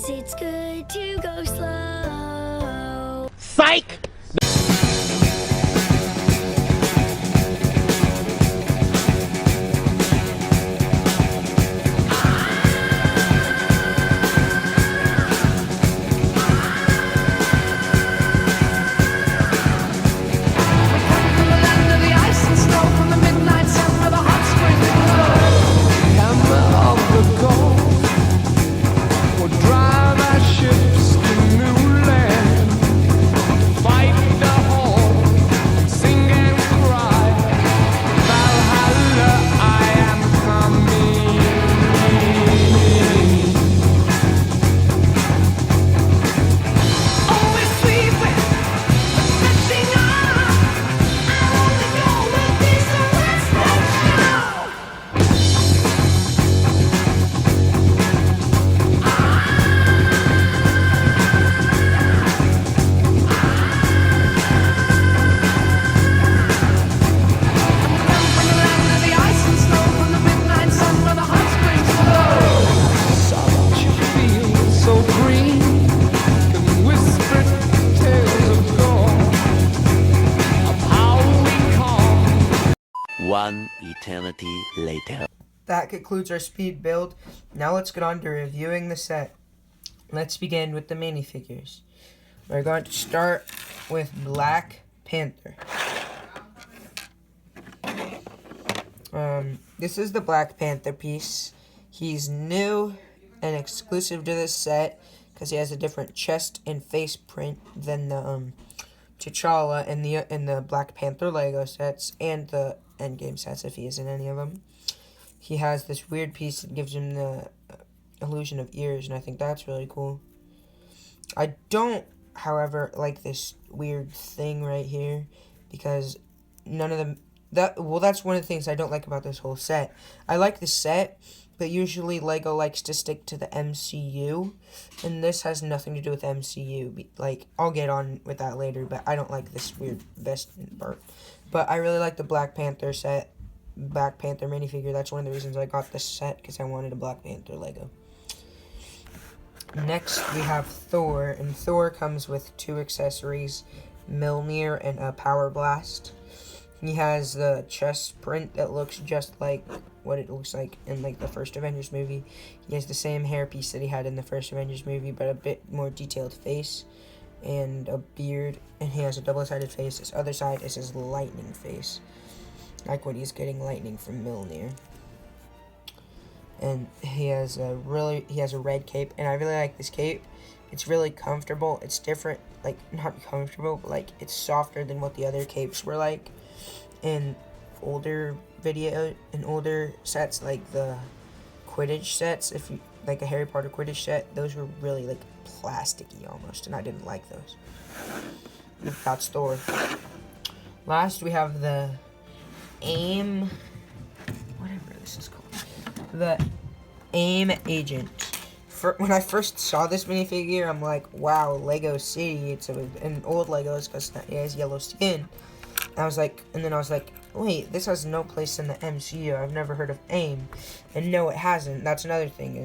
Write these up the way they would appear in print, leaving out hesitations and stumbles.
Sometimes it's good to go slow. Psych! One eternity later. That concludes our speed build. Now let's get on to reviewing the set. Let's begin with the minifigures. We're going to start with Black Panther. This is the Black Panther piece. He's new and exclusive to this set because he has a different chest and face print than the T'Challa in the Black Panther Lego sets and the Endgame sets if he is in any of them. He has this weird piece that gives him the illusion of ears, and I think that's really cool. I don't, however, like this weird thing right here because none of them. That's one of the things I don't like about this whole set. I like the set, but usually Lego likes to stick to the MCU, and this has nothing to do with MCU. Like, I'll get on with that later, but I don't like this weird vest part. But I really like the Black Panther set, Black Panther minifigure. That's one of the reasons I got this set, because I wanted a Black Panther Lego. Next, we have Thor, and Thor comes with two accessories, Mjolnir and a Power Blast. He has the chest print that looks just like what it looks like in like the first Avengers movie. He has the same hairpiece that he had in the first Avengers movie, but a bit more detailed face and a beard. And he has a double-sided face. This other side is his lightning face, like when he's getting lightning from Mjolnir. And he has a red cape, and I really like this cape. It's really comfortable. It's different, like not comfortable, but like it's softer than what the other capes were like in older sets, like the Quidditch sets. If you like a Harry Potter Quidditch set, those were really like plasticky almost, and I didn't like those. That's Thor. Last we have the AIM, whatever this is called, the AIM agent. When I first saw this minifigure, I'm like, wow, Lego City. It's an old Legos because he has yellow skin. And then I was like, wait, this has no place in the MCU. I've never heard of AIM. And no, it hasn't. That's another thing,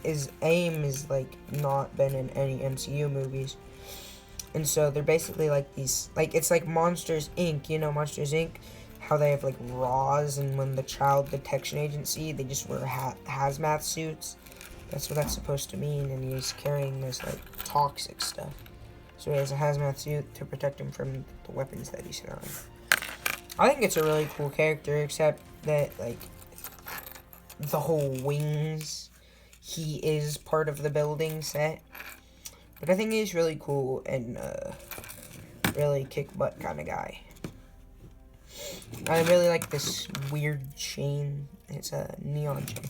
is AIM is like not been in any MCU movies. And so they're basically like these, like it's like Monsters Inc. You know Monsters Inc. How they have like Raws, and when the Child Detection Agency, they just wear hazmat suits. That's what that's supposed to mean, and he's carrying this like toxic stuff. So he has a hazmat suit to protect him from the weapons that he's throwing. I think it's a really cool character, except that, like, the whole wings, he is part of the building set. But I think he's really cool and really kick-butt kind of guy. I really like this weird chain. It's a neon chain.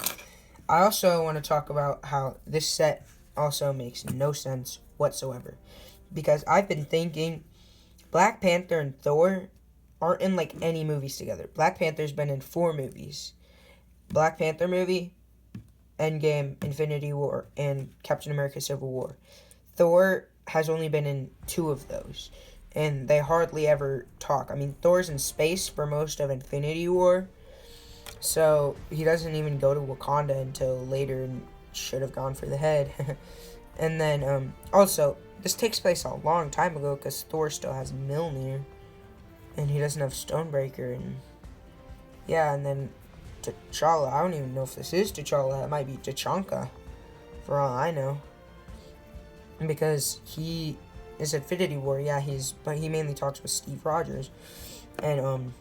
I also want to talk about how this set also makes no sense whatsoever. Because I've been thinking Black Panther and Thor aren't in like any movies together. Black Panther's been in 4 movies. Black Panther movie, Endgame, Infinity War, and Captain America Civil War. Thor has only been in 2 of those. And they hardly ever talk. I mean, Thor's in space for most of Infinity War. So he doesn't even go to Wakanda until later and should have gone for the head. And then, also, this takes place a long time ago because Thor still has Mjolnir. And he doesn't have Stonebreaker. And yeah, and then T'Challa. I don't even know if this is T'Challa. It might be T'Chonka, for all I know. Because he is Infinity War. Yeah, but he mainly talks with Steve Rogers. And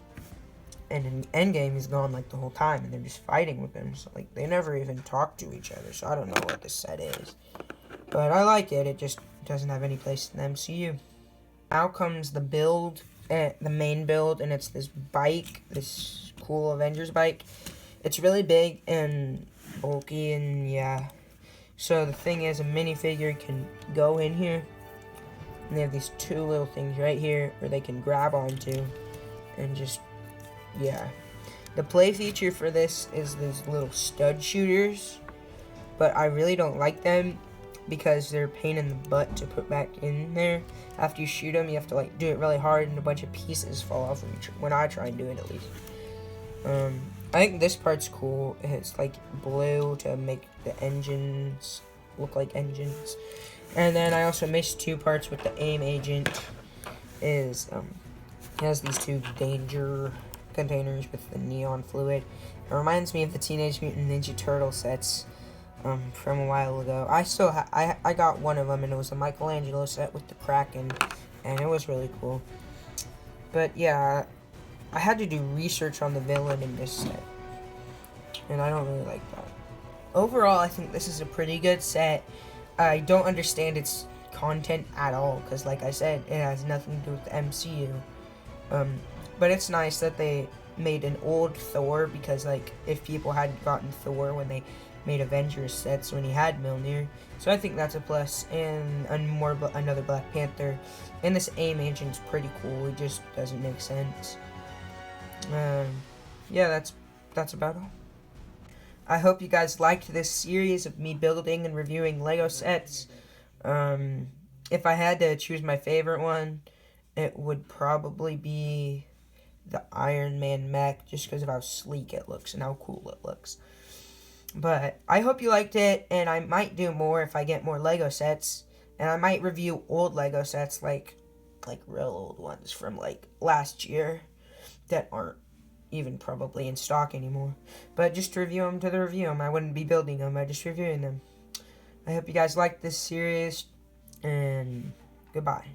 in Endgame, he's gone, like, the whole time. And they're just fighting with him. So, like, they never even talk to each other. So I don't know what this set is. But I like it. It just doesn't have any place in the MCU. Now comes the build, the main build, and it's this bike, this cool Avengers bike. It's really big and bulky, and yeah. So the thing is, a minifigure can go in here, and they have these two little things right here where they can grab onto, and just, yeah. The play feature for this is these little stud shooters, but I really don't like them because they're a pain in the butt to put back in there. After you shoot them, you have to, like, do it really hard, and a bunch of pieces fall off when I try and do it, at least. I think this part's cool. It's, like, blue to make the engines look like engines. And then I also mixed two parts with the aim agent. It has these two danger containers with the neon fluid. It reminds me of the Teenage Mutant Ninja Turtle sets from a while ago. I got one of them, and it was a Michelangelo set with the Kraken, and it was really cool. But yeah, I had to do research on the villain in this set, and I don't really like that. Overall, I think this is a pretty good set. I don't understand its content at all, because like I said, it has nothing to do with the MCU. But it's nice that they made an old Thor, because, like, if people hadn't gotten Thor when they made Avengers sets when he had Mjolnir, so I think that's a plus. And another Black Panther, and this aim agent's pretty cool. It just doesn't make sense. Yeah, that's about all. I hope you guys liked this series of me building and reviewing Lego sets. If I had to choose my favorite one, it would probably be the Iron Man mech, just because of how sleek it looks and how cool it looks. But I hope you liked it, and I might do more if I get more Lego sets, and I might review old Lego sets, like real old ones from, like, last year that aren't even probably in stock anymore. But just to review them, I wouldn't be building them, I'd just reviewing them. I hope you guys liked this series, and goodbye.